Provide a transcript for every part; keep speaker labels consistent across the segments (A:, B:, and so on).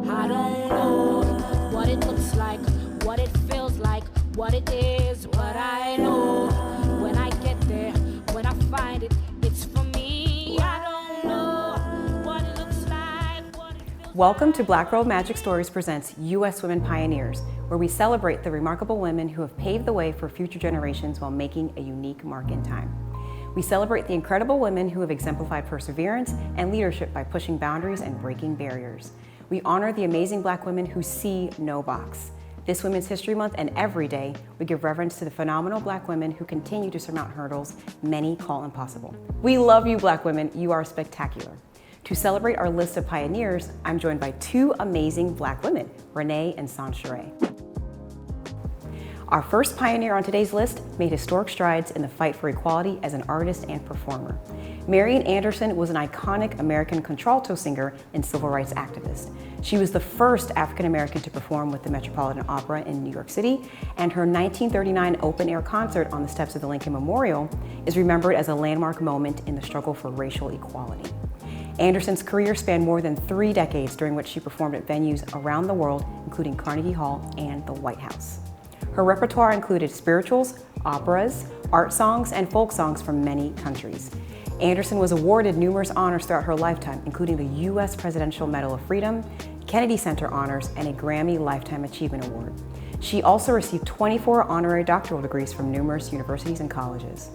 A: I don't know what it looks like, what it feels like, what it is, but I know when I get there, when I find it, it's for me. I don't know what it looks like, what it feels
B: Welcome to Black Girl Magic Stories presents U.S. Women Pioneers, where we celebrate the remarkable women who have paved the way for future generations while making a unique mark in time. We celebrate the incredible women who have exemplified perseverance and leadership by pushing boundaries and breaking barriers. We honor the amazing Black women who see no box. This Women's History Month and every day, we give reverence to the phenomenal Black women who continue to surmount hurdles many call impossible. We love you, Black women. You are spectacular. To celebrate our list of pioneers, I'm joined by two amazing Black women, Renee and Soncheree. Our first pioneer on today's list made historic strides in the fight for equality as an artist and performer. MARIAN Anderson was an iconic American contralto singer and civil rights activist. She was the first African American to perform with the Metropolitan Opera in New York City, and her 1939 open-air concert on the steps of the Lincoln Memorial is remembered as a landmark moment in the struggle for racial equality. Anderson's career spanned more than 3 decades, during which she performed at venues around the world, including Carnegie Hall and the White House. Her repertoire included spirituals, operas, art songs, and folk songs from many countries. Anderson was awarded numerous honors throughout her lifetime, including the U.S. Presidential Medal of Freedom, Kennedy Center honors, and a Grammy Lifetime Achievement Award. She also received 24 honorary doctoral degrees from numerous universities and colleges.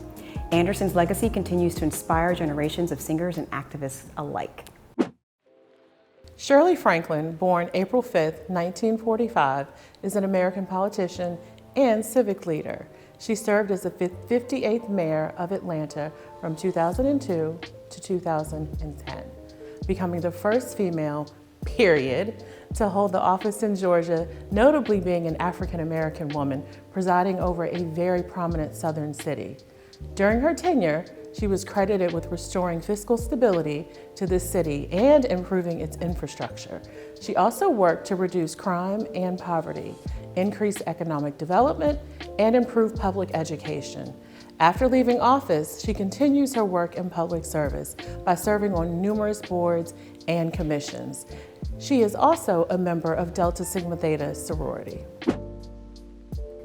B: Anderson's legacy continues to inspire generations of singers and activists alike.
C: Shirley Franklin, born April 5, 1945, is an American politician and civic leader. She served as the 58th mayor of Atlanta from 2002 to 2010, becoming the first female, period, to hold the office in Georgia, notably being an African American woman presiding over a very prominent southern city. During her tenure, she was credited with restoring fiscal stability to the city and improving its infrastructure. She also worked to reduce crime and poverty, increase economic development, and improve public education. After leaving office, she continues her work in public service by serving on numerous boards and commissions. She is also a member of Delta Sigma Theta sorority.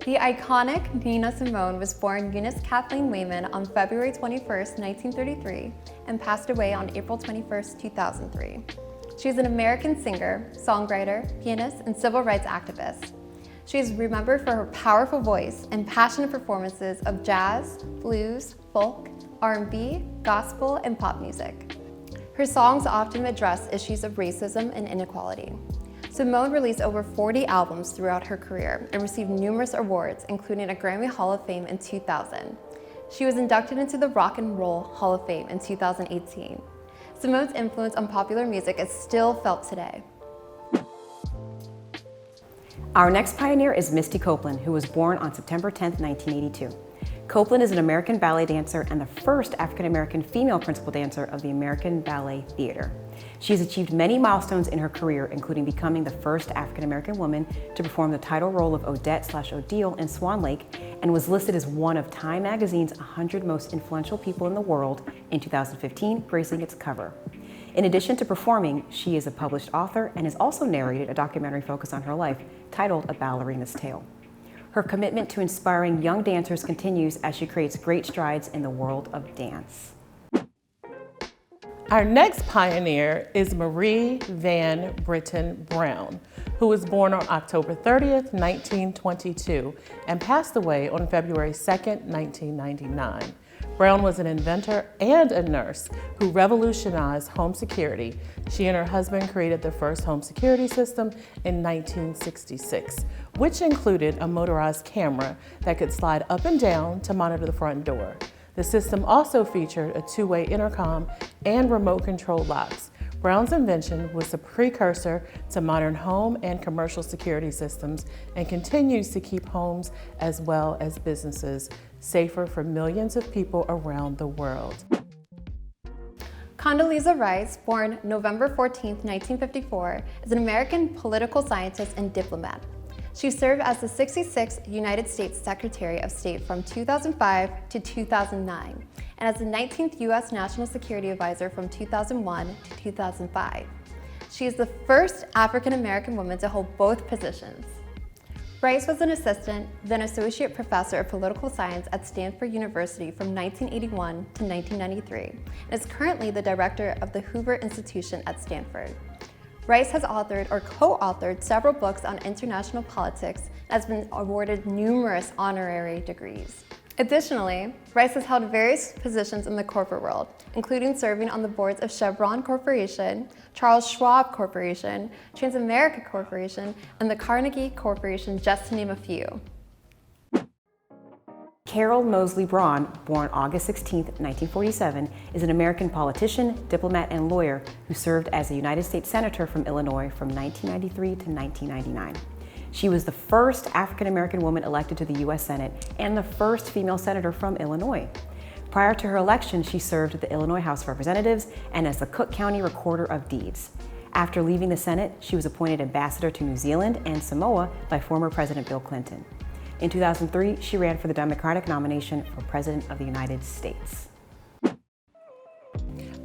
D: The iconic Nina Simone was born Eunice Kathleen Wayman on February 21, 1933, and passed away on April 21, 2003. She is an American singer, songwriter, pianist, and civil rights activist. She is remembered for her powerful voice and passionate performances of jazz, blues, folk, R&B, gospel, and pop music. Her songs often address issues of racism and inequality. Simone released over 40 albums throughout her career and received numerous awards, including a Grammy Hall of Fame in 2000. She was inducted into the Rock and Roll Hall of Fame in 2018. Simone's influence on popular music is still felt today.
B: Our next pioneer is Misty Copeland, who was born on September 10, 1982. Copeland is an American ballet dancer and the first African-American female principal dancer of the American Ballet Theater. She has achieved many milestones in her career, including becoming the first African-American woman to perform the title role of Odette/Odile in Swan Lake, and was listed as one of Time Magazine's 100 most influential people in the world in 2015, gracing its cover. In addition to performing, she is a published author and has also narrated a documentary focused on her life titled A Ballerina's Tale. Her commitment to inspiring young dancers continues as she creates great strides in the world of dance.
C: Our next pioneer is Marie Van Britten Brown, who was born on October 30th, 1922, and passed away on February 2nd, 1999. Brown was an inventor and a nurse who revolutionized home security. She and her husband created the first home security system in 1966, which included a motorized camera that could slide up and down to monitor the front door. The system also featured a 2-way intercom and remote control locks. Brown's invention was a precursor to modern home and commercial security systems and continues to keep homes as well as businesses safer for millions of people around the world.
D: Condoleezza Rice, born November 14, 1954, is an American political scientist and diplomat. She served as the 66th United States Secretary of State from 2005 to 2009, and as the 19th U.S. National Security Advisor from 2001 to 2005. She is the first African-American woman to hold both positions. Rice was an assistant, then associate professor of political science at Stanford University from 1981 to 1993, and is currently the director of the Hoover Institution at Stanford. Rice has authored or co-authored several books on international politics and has been awarded numerous honorary degrees. Additionally, Rice has held various positions in the corporate world, including serving on the boards of Chevron Corporation, Charles Schwab Corporation, Transamerica Corporation, and the Carnegie Corporation, just to name a few.
B: Carol Moseley Braun, born August 16, 1947, is an American politician, diplomat, and lawyer who served as a United States Senator from Illinois from 1993 to 1999. She was the first African-American woman elected to the U.S. Senate and the first female senator from Illinois. Prior to her election, she served at the Illinois House of Representatives and as the Cook County Recorder of Deeds. After leaving the Senate, she was appointed ambassador to New Zealand and Samoa by former President Bill Clinton. In 2003, she ran for the Democratic nomination for President of the United States.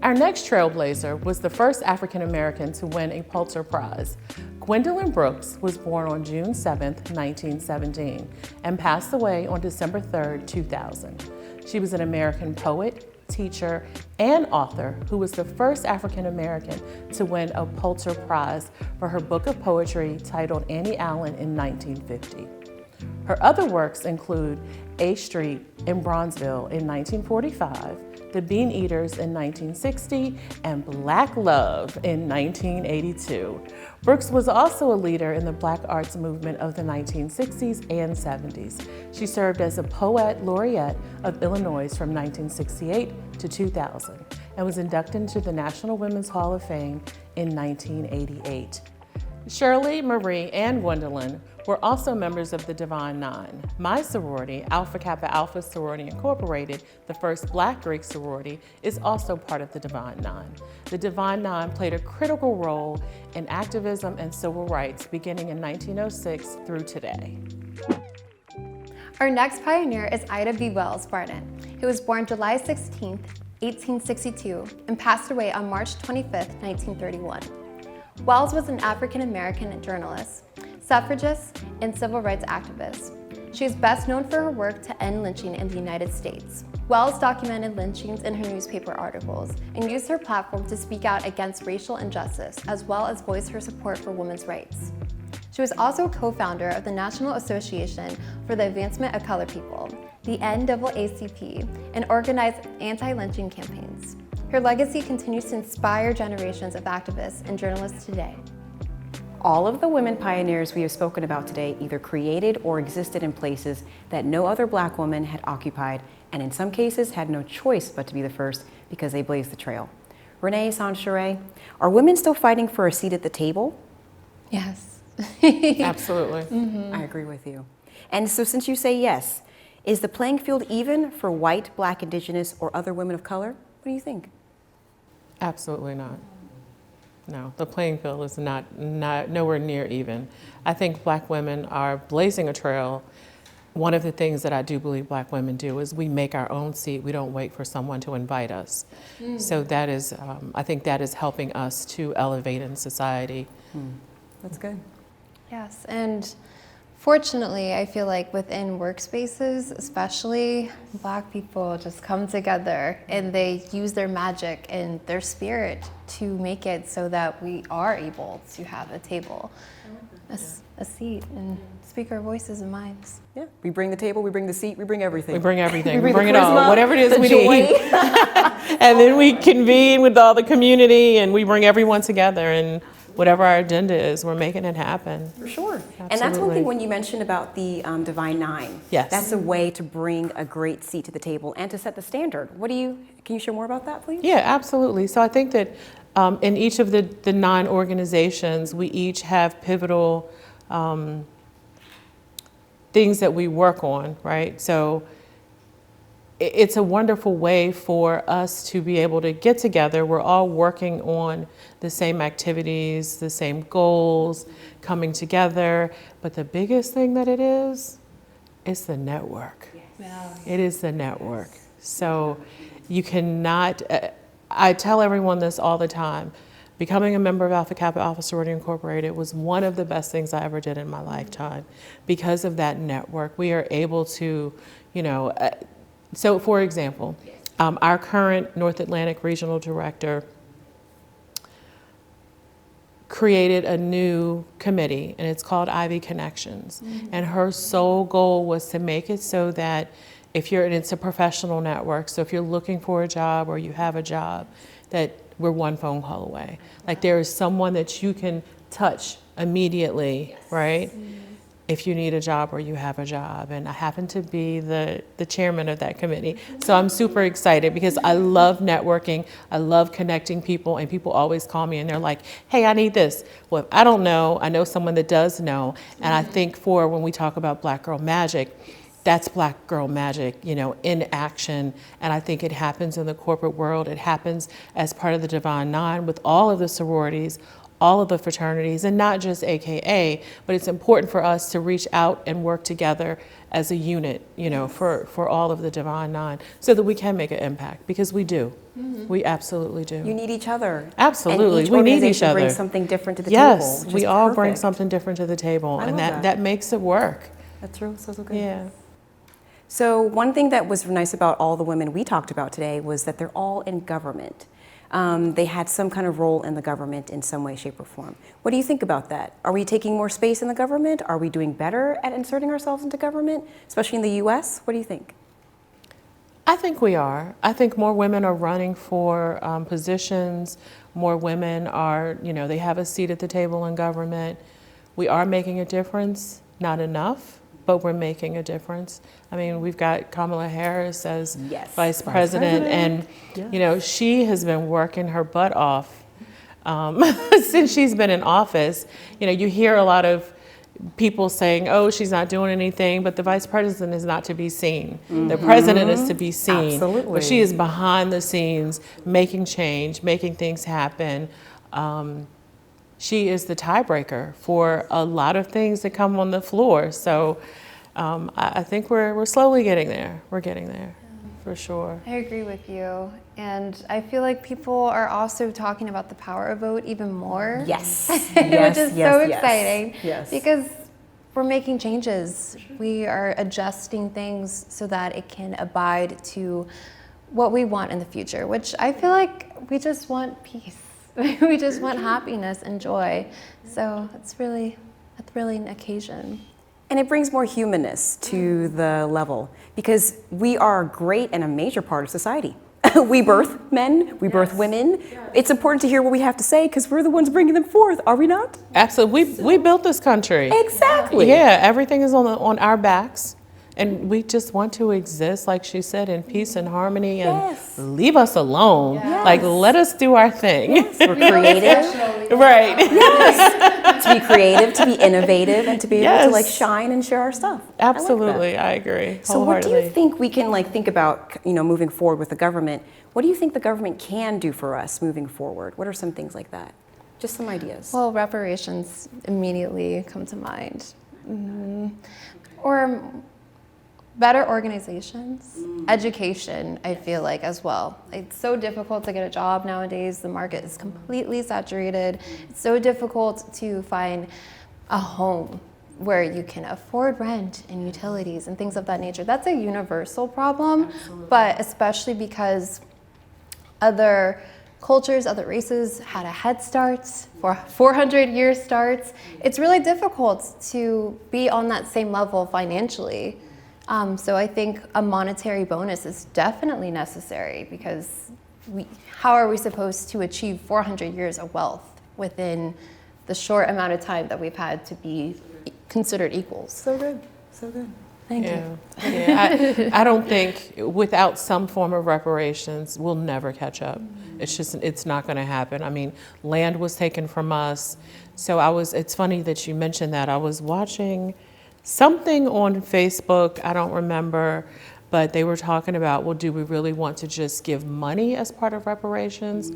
C: Our next trailblazer was the first African American to win a Pulitzer Prize. GWENDOLYN Brooks was born on June 7, 1917, and passed away on December 3, 2000. She was an American poet, teacher, and author who was the first African American to win a Pulitzer Prize for her book of poetry titled Annie Allen in 1950. Her other works include A Street in Bronzeville in 1945, The Bean Eaters in 1960, and Black Love in 1982. Brooks was also a leader in the Black arts movement of the 1960s and 70s. She served as a Poet Laureate of Illinois from 1968 to 2000 and was inducted into the National Women's Hall of Fame in 1988. Shirley, Marie, and Gwendolyn were also members of the Divine Nine. My sorority, Alpha Kappa Alpha Sorority Incorporated, the first Black Greek sorority, is also part of the Divine Nine. The Divine Nine played a critical role in activism and civil rights beginning in 1906 through today.
D: Our next pioneer is Ida B. Wells Barnett, who was born July 16, 1862, and passed away on March 25, 1931. Wells was an African-American journalist, suffragist, and civil rights activist. She is best known for her work to end lynching in the United States. Wells documented lynchings in her newspaper articles and used her platform to speak out against racial injustice, as well as voice her support for women's rights. She was also a co-founder of the National Association for the Advancement of Colored People, the NAACP, and organized anti-lynching campaigns. Her legacy continues to inspire generations of activists and journalists today.
B: All of the women pioneers we have spoken about today either created or existed in places that no other Black woman had occupied, and in some cases had no choice but to be the first because they blazed the trail. Renee, Soncheree, are women still fighting for a seat at the table?
D: Yes.
C: Absolutely.
B: Mm-hmm. I agree with you. And so since you say yes, is the playing field even for white, Black, Indigenous, or other women of color? What do you think?
C: Absolutely not. No, the playing field is not nowhere near even. I think Black women are blazing a trail. One of the things that I do believe Black women do is we make our own seat. We don't wait for someone to invite us. So that is, I think that is helping us to elevate in society.
B: That's good.
D: Yes, and fortunately, I feel like within workspaces, especially, Black people just come together and they use their magic and their spirit to make it so that we are able to have a table, a seat, and speak our voices and minds.
B: Yeah, we bring the table, we bring the seat, we bring everything.
C: We bring everything. We
B: bring
C: bring
B: the
C: it all,
B: charisma,
C: whatever it is
B: the
C: we
B: joy.
C: need. And then we convene with all the community and we bring everyone together, and whatever our agenda is, we're making it happen.
B: For sure.
C: Absolutely.
B: And that's one thing when you mentioned about the Divine Nine.
C: Yes.
B: That's a way to bring a great seat to the table and to set the standard. Can you share more about that, please?
C: Yeah, absolutely. So I think that in each of the 9 organizations, we each have pivotal things that we work on, right? So it's a wonderful way for us to be able to get together. We're all working on the same activities, the same goals, coming together. But the biggest thing that it is the network. Yes. It is the network. So you cannot, I tell everyone this all the time, becoming a member of Alpha Kappa Alpha Sorority Incorporated was one of the best things I ever did in my lifetime. Because of that network, we are able to, you know, so for example, our current North Atlantic Regional Director created a new committee, and it's called Ivy Connections. And her sole goal was to make it so that if you're, and it's a professional network, so if you're looking for a job or you have a job, that we're one phone call away. Like there is someone that you can touch immediately, right? If you need a job or you have a job. And I happen to be the chairman of that committee. So I'm super excited because I love networking. I love connecting people, and people always call me and they're like, hey, I need this. Well, if I don't know, I know someone that does know. And I think for when we talk about Black Girl Magic, that's Black Girl Magic, you know, in action. And I think it happens in the corporate world. It happens as part of the Divine Nine with all of the sororities, all of the fraternities, and not just AKA, but it's important for us to reach out and work together as a unit, you know, for all of the Divine Nine, so that we can make an impact, because we do. We absolutely do.
B: You need each other.
C: Absolutely,
B: And each
C: we need each
B: organization
C: other.
B: brings something different to the
C: yes,
B: table.
C: we all bring something different to the table, and
B: love
C: that makes it work.
B: That's real, so good.
C: Yeah.
B: So one thing that was nice about all the women we talked about today was that they're all in government. They had some kind of role in the government in some way, shape, or form. What do you think about that? Are we taking more space in the government? Are we doing better at inserting ourselves into government, especially in the U.S.? What do you think?
C: I think we are. I think more women are running for positions. More women are, you know, they have a seat at the table in government. We are making a difference, not enough, but we're making a difference. I mean, we've got Kamala Harris as Vice President, and you know, she has been working her butt off since she's been in office. You know, you hear a lot of people saying, oh, she's not doing anything, but the Vice President is not to be seen. The President is to be seen.
B: Absolutely.
C: But she is behind the scenes, making change, making things happen. She is the tiebreaker for a lot of things that come on the floor. So I think we're slowly getting there. We're getting there, for sure.
D: I agree with you. And I feel like people are also talking about the power of vote even more.
B: Yes.
D: Which is so exciting.
B: Yes.
D: Because we're making changes. We are adjusting things so that it can abide to what we want in the future, which I feel like we just want peace. We just want happiness and joy. So that's really an occasion.
B: And it brings more humanness to the level, because we are great and a major part of society. We birth men, we birth women. It's important to hear what we have to say, because we're the ones bringing them forth, are we not?
C: Absolutely. We built this country.
B: Exactly.
C: Yeah, everything is on our backs. And we just want to exist, like she said, in peace and harmony, and leave us alone.
B: Yes.
C: Like, let us do our thing.
B: Yes, we're creative.
C: Right.
B: Yes. To be creative, to be innovative, and to be able to like shine and share our stuff.
C: Absolutely, I agree.
B: So what do you think we can like think about, you know, moving forward with the government? What do you think the government can do for us moving forward? What are some things like that? Just some ideas.
D: Well, reparations immediately come to mind. Or better organizations, education, I feel like, as well. It's so difficult to get a job nowadays. The market is completely saturated. It's so difficult to find a home where you can afford rent and utilities and things of that nature. That's a universal problem, but especially because other cultures, other races had a head start, for 400-year starts. It's really difficult to be on that same level financially. So I think a monetary bonus is definitely necessary, because how are we supposed to achieve 400 years of wealth within the short amount of time that we've had to be considered equals?
B: So good, so good. Thank you.
C: Yeah, I don't think without some form of reparations, we'll never catch up. It's not going to happen. I mean, land was taken from us. So it's funny that you mentioned that. I was watching something on Facebook, I don't remember, but they were talking about, well, do we really want to just give money as part of reparations?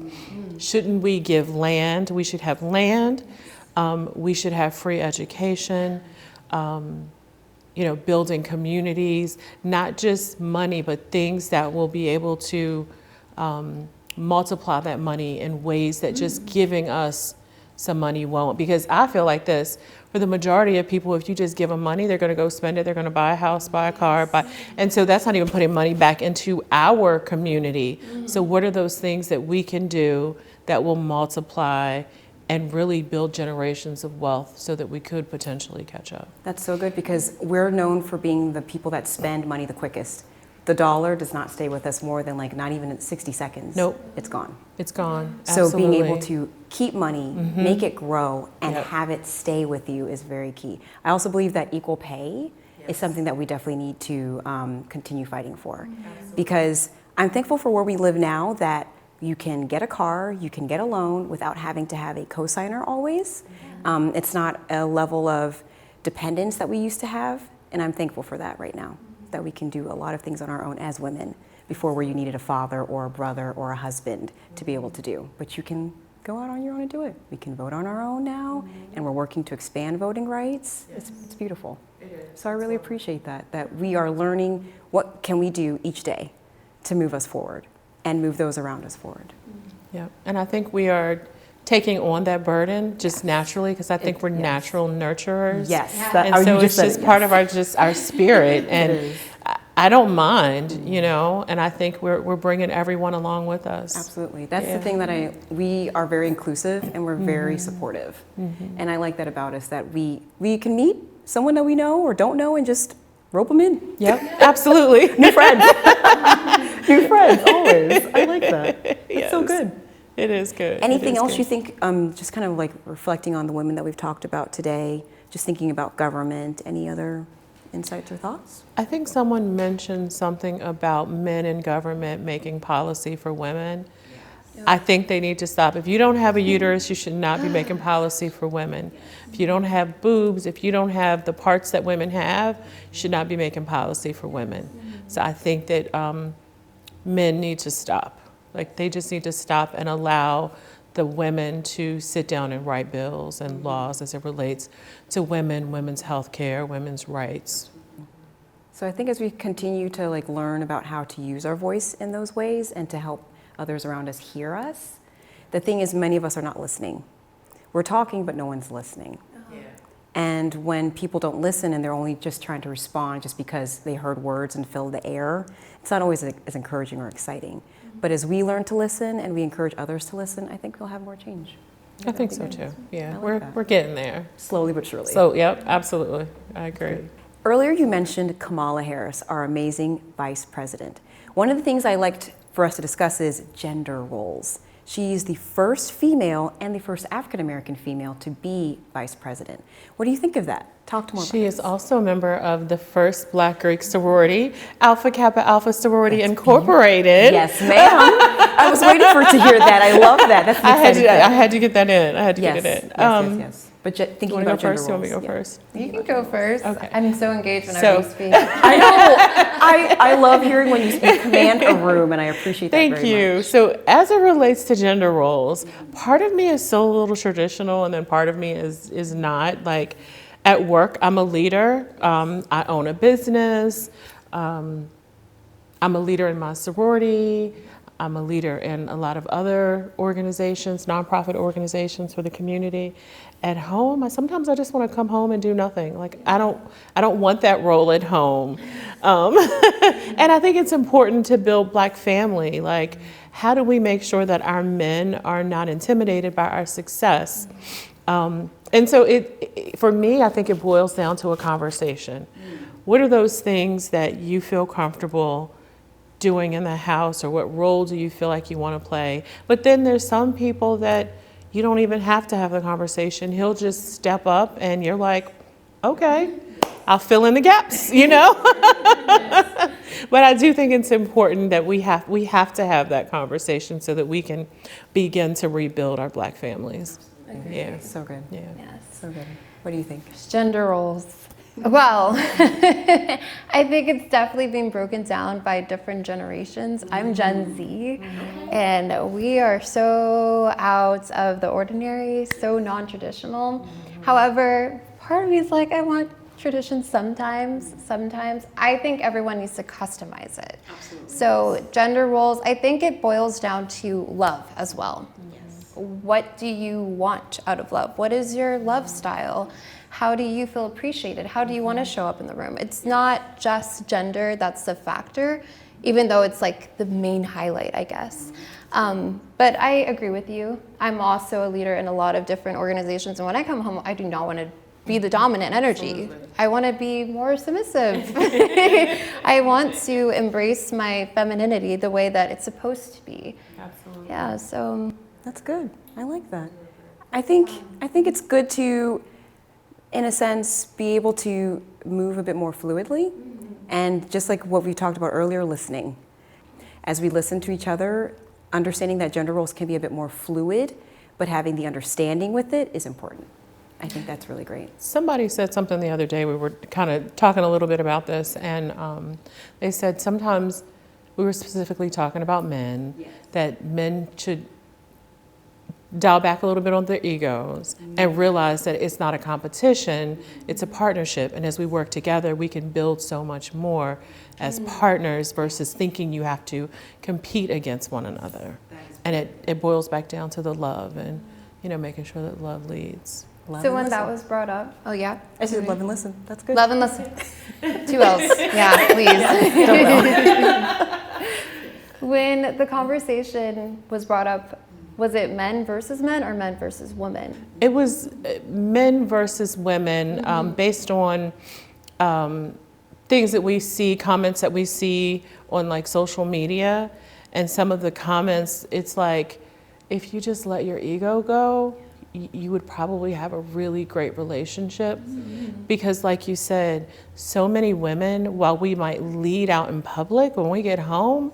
C: Shouldn't we give land? We should have land. We should have free education, you know, building communities, not just money, but things that will be able to multiply that money in ways that just giving us some money won't. Because I feel like this, for the majority of people, if you just give them money, they're going to go spend it. They're going to buy a house, buy a car, and so that's not even putting money back into our community. So what are those things that we can do that will multiply and really build generations of wealth so that we could potentially catch up?
B: That's so good, because we're known for being the people that spend money the quickest. The dollar does not stay with us more than like not even 60 seconds.
C: Nope.
B: It's gone.
C: It's gone.
B: So
C: Absolutely.
B: being able to keep money, make it grow, and have it stay with you is very key. I also believe that equal pay is something that we definitely need to continue fighting for. Because I'm thankful for where we live now, that you can get a car, you can get a loan without having to have a cosigner always. It's not a level of dependence that we used to have, and I'm thankful for that right now, that we can do a lot of things on our own as women before where you needed a father or a brother or a husband to be able to do. But you can go out on your own and do it. We can vote on our own now, and we're working to expand voting rights. It's beautiful. So I really appreciate that we are learning what can we do each day to move us forward and move those around us forward.
C: Yeah, and I think we are taking on that burden just naturally, because I think we're natural nurturers.
B: Yes.
C: And so it's just part of our spirit, and I don't mind, you know, and I think we're bringing everyone along with us.
B: Absolutely. That's the thing that we are very inclusive, and we're very supportive. And I like that about us, that we can meet someone that we know or don't know and just rope them in.
C: Yep, absolutely.
B: New friends. New friends, always. I like that. It's so good.
C: It is good.
B: Anything else you think, just kind of like reflecting on the women that we've talked about today, just thinking about government, any other insights or thoughts?
C: I think someone mentioned something about men in government making policy for women. I think they need to stop. If you don't have a uterus, you should not be making policy for women. If you don't have boobs, if you don't have the parts that women have, you should not be making policy for women. So I think that men need to stop. Like, they just need to stop and allow the women to sit down and write bills and laws as it relates to women, women's health care, women's rights.
B: So I think as we continue to like learn about how to use our voice in those ways and to help others around us hear us, the thing is, many of us are not listening. We're talking, but no one's listening. And when people don't listen and they're only just trying to respond just because they heard words and filled the air, it's not always as encouraging or exciting. But as we learn to listen and we encourage others to listen, I think we'll have more change.
C: I think so too. Yeah,
B: like
C: we're getting there.
B: Slowly but surely.
C: So, yep, absolutely. I agree.
B: Earlier you mentioned Kamala Harris, our amazing vice president. One of the things I liked for us to discuss is gender roles. She's the first female and the first African-American female to be vice president. What do you think of that? Talk to more about
C: She is also a member of the first Black Greek sorority, Alpha Kappa Alpha Sorority Incorporated.
B: Yes, ma'am. I was waiting for it to hear that. I love that. That's the exciting thing.
C: I had to get that in. I had to get it in.
B: Yes. But thinking
C: You want
B: about
C: to go
B: gender
C: first? You want me to
B: roles,
C: go first?
D: You can go first.
C: Okay.
D: I'm so engaged whenever you speak.
B: I know. I love hearing when you speak. Command a room, and I appreciate that very much.
C: Thank you. So as it relates to gender roles, part of me is so a little traditional, and then part of me is not. Like, at work, I'm a leader. I own a business. I'm a leader in my sorority. I'm a leader in a lot of other organizations, nonprofit organizations for the community. At home, sometimes I just want to come home and do nothing. Like, I don't want that role at home. And I think it's important to build Black family. Like, how do we make sure that our men are not intimidated by our success? And so for me, I think it boils down to a conversation. What are those things that you feel comfortable doing in the house, or what role do you feel like you want to play? But then there's some people that you don't even have to have the conversation. He'll just step up and you're like, okay, I'll fill in the gaps, you know? But I do think it's important that we have to have that conversation so that we can begin to rebuild our Black families. Yeah.
B: So good.
C: Yeah.
D: Yes.
B: So good. What do you think?
D: Gender roles. Well, I think it's definitely being broken down by different generations. I'm Gen Z, and we are so out of the ordinary, so non-traditional. However, part of me is like, I want traditions sometimes. I think everyone needs to customize it. Absolutely. So gender roles, I think it boils down to love as well. Yes. What do you want out of love? What is your love style? How do you feel appreciated? How do you want to show up in the room? It's not just gender that's the factor, even though it's like the main highlight, I guess. But I agree with you. I'm also a leader in a lot of different organizations, and when I come home, I do not want to be the dominant energy. Absolutely. I want to be more submissive. I want to embrace my femininity the way that it's supposed to be. Absolutely. Yeah, so.
B: That's good. I like that. I think it's good to, in a sense, be able to move a bit more fluidly. And just like what we talked about earlier, listening. As we listen to each other, understanding that gender roles can be a bit more fluid, but having the understanding with it is important. I think that's really great.
C: Somebody said something the other day, we were kind of talking a little bit about this, and they said sometimes, we were specifically talking about men, yes, that men should dial back a little bit on their egos and realize that it's not a competition, it's a partnership. And as we work together, we can build so much more as partners versus thinking you have to compete against one another. And it boils back down to the love and, you know, making sure that love leads.
D: So when that was brought up, oh yeah?
B: I said love and listen, that's good.
D: Love and listen. 2 L's, yeah, please. When the conversation was brought up, was it men versus men or men versus women?
C: It was men versus women, based on things that we see, comments that we see on like social media. And some of the comments, it's like, if you just let your ego go, you would probably have a really great relationship. Because like you said, so many women, while we might lead out in public, when we get home,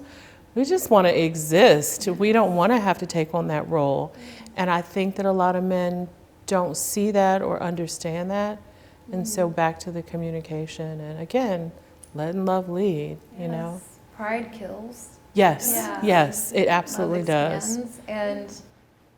C: we just want to exist. We don't want to have to take on that role. And I think that a lot of men don't see that or understand that. And so back to the communication and again, letting love lead, you know.
D: Pride kills.
C: Yes,
D: Yeah.
C: Yes, it absolutely does.
D: And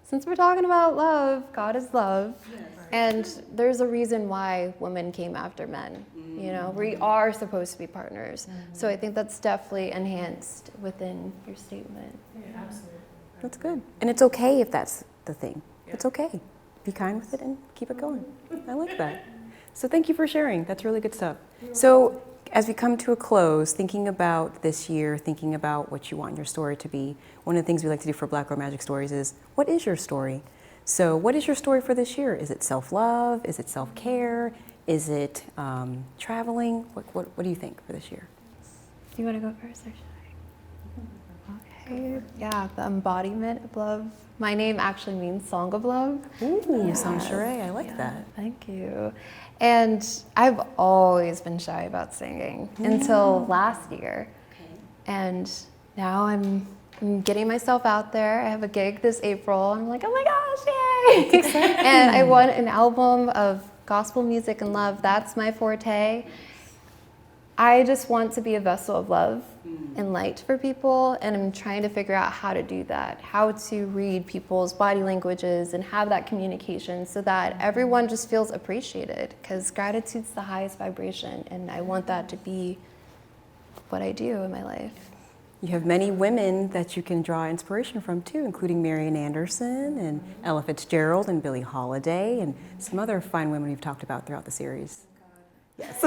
D: since we're talking about love, God is love. Yes. And there's a reason why women came after men. You know, we are supposed to be partners. So I think that's definitely enhanced within your statement.
C: Yeah, absolutely.
B: That's good. And it's okay if that's the thing. Yeah. It's okay. Be kind with it and keep it going. I like that. So thank you for sharing. That's really good stuff. So as we come to a close, thinking about this year, thinking about what you want your story to be, one of the things we like to do for Black Girl Magic Stories is, what is your story? So what is your story for this year? Is it self-love? Is it self-care? Is it traveling? What do you think for this year?
D: Do you want to go first or should I? Okay. Yeah, the embodiment of love. My name actually means Song of Love.
B: Ooh, Soncheree, I like that.
D: Thank you. And I've always been shy about singing until last year. Okay. And now I'm getting myself out there. I have a gig this April. And I'm like, oh my gosh, yay! Exciting. And I won an album of gospel music and love. That's my forte. I just want to be a vessel of love and light for people, and I'm trying to figure out how to do that, how to read people's body languages and have that communication so that everyone just feels appreciated, because gratitude's the highest vibration, and I want that to be what I do in my life.
B: You have many women that you can draw inspiration from too, including Marian Anderson and Ella Fitzgerald and Billie Holiday and some other fine women we've talked about throughout the series. Yes,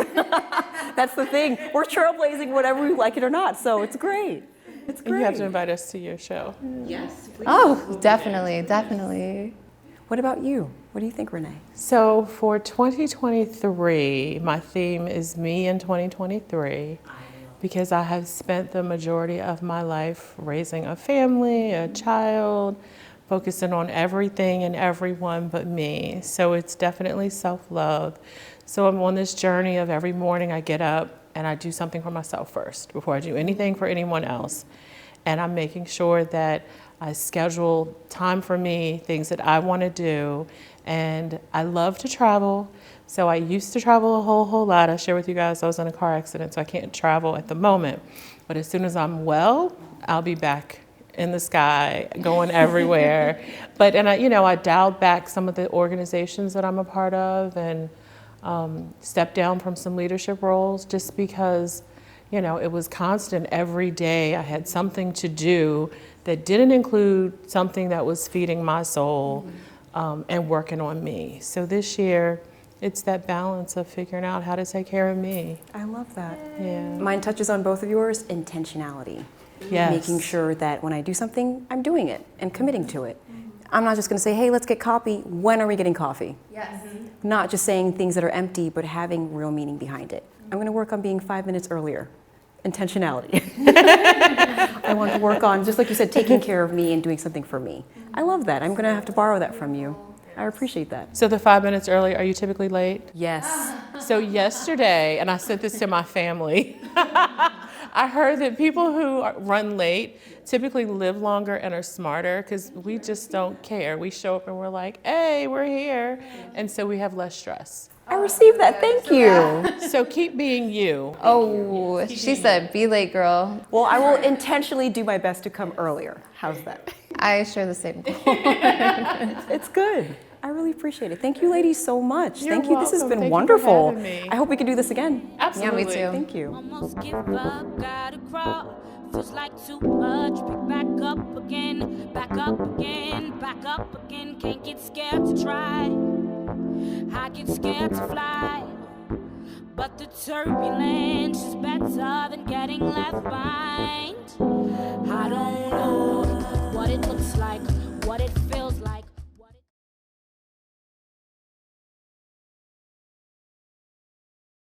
B: that's the thing. We're trailblazing whether we like it or not, so it's great. It's great.
C: You have to invite us to your show.
B: Yes, please.
D: Oh, definitely, definitely.
B: What about you? What do you think, Renee?
C: So for 2023, my theme is me in 2023, because I have spent the majority of my life raising a family, a child, focusing on everything and everyone but me. So it's definitely self-love. So I'm on this journey of every morning I get up and I do something for myself first before I do anything for anyone else. And I'm making sure that I schedule time for me, things that I want to do. And I love to travel. So I used to travel a whole lot. I share with you guys I was in a car accident, so I can't travel at the moment. But as soon as I'm well, I'll be back in the sky, going everywhere. I dialed back some of the organizations that I'm a part of, and stepped down from some leadership roles just because, you know, it was constant every day. I had something to do that didn't include something that was feeding my soul and working on me. So this year, it's that balance of figuring out how to take care of me.
B: I love that.
C: Yeah.
B: Mine touches on both of yours, intentionality.
C: Yes.
B: Making sure that when I do something, I'm doing it and committing to it. I'm not just going to say, hey, let's get coffee. When are we getting coffee?
D: Yes.
B: Not just saying things that are empty, but having real meaning behind it. I'm going to work on being 5 minutes earlier. Intentionality. I want to work on, just like you said, taking care of me and doing something for me. I love that. I'm going to have to borrow that from you. I appreciate that.
C: So the 5 minutes early, are you typically late?
B: Yes.
C: So yesterday, and I sent this to my family, I heard that people who run late typically live longer and are smarter because we just don't care. We show up and we're like, hey, we're here. And so we have less stress.
B: I received that. Thank you.
C: So keep being you.
D: Oh, she said, be late, girl.
B: Well, I will intentionally do my best to come earlier. How's that?
D: I share the same goal.
B: It's good. I really appreciate it. Thank you, ladies, so much.
C: You're
B: Thank you. This has
C: welcome.
B: been
C: Thank you for
B: wonderful.
C: having me.
B: I hope we can do this again.
C: Absolutely.
D: Yeah, me too.
B: Thank you.
A: Almost give up, gotta crawl. Feels like too much. Pick back up again, back up again, back up again. Can't get scared to try. I get scared to fly. But the turbulence is better than getting left behind. I don't know what it looks like,